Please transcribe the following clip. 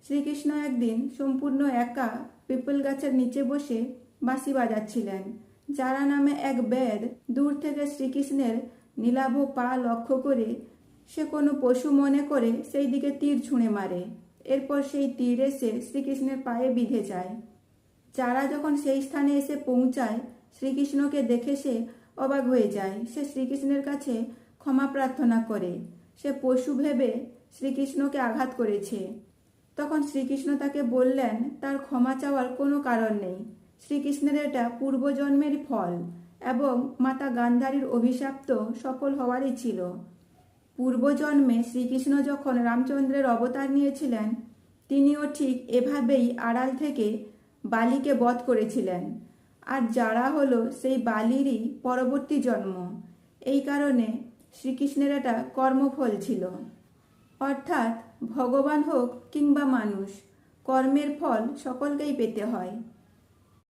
শ্রীকৃষ্ণ একদিন সম্পূর্ণ একা পিপল গাছের নিচে বসে বাঁশি বাজাচ্ছিলেন। যারা নামে এক বেদ দূর থেকে শ্রীকৃষ্ণের নীলাভ পা লক্ষ্য করে সে কোনো পশু মনে করে সেই দিকে তীর ছুঁড়ে মারে। এরপর সেই তীর এসে শ্রীকৃষ্ণের পায়ে বিঁধে যায়। যারা যখন সেই স্থানে এসে পৌঁছায়, শ্রীকৃষ্ণকে দেখে সে অবাক হয়ে যায়। সে শ্রীকৃষ্ণের কাছে ক্ষমা প্রার্থনা করে। সে পশু ভেবে শ্রীকৃষ্ণকে আঘাত করেছে। তখন শ্রীকৃষ্ণ তাকে বললেন তার ক্ষমা চাওয়ার কোনো কারণ নেই। শ্রীকৃষ্ণের এটা পূর্বজন্মের ফল এবং মাতা গান্ধারীর অভিশাপ তো সফল হওয়ারই ছিল। পূর্বজন্মে শ্রীকৃষ্ণ যখন রামচন্দ্রের অবতার নিয়েছিলেন, তিনিও ঠিক এভাবেই আড়াল থেকে বালিকে বধ করেছিলেন। আর যারা হলো সেই বালিরই পরবর্তী জন্ম। এই কারণে শ্রীকৃষ্ণের এটা কর্মফল ছিল। অর্থাৎ ভগবান হোক কিংবা মানুষ, কর্মের ফল সকলকেই পেতে হয়।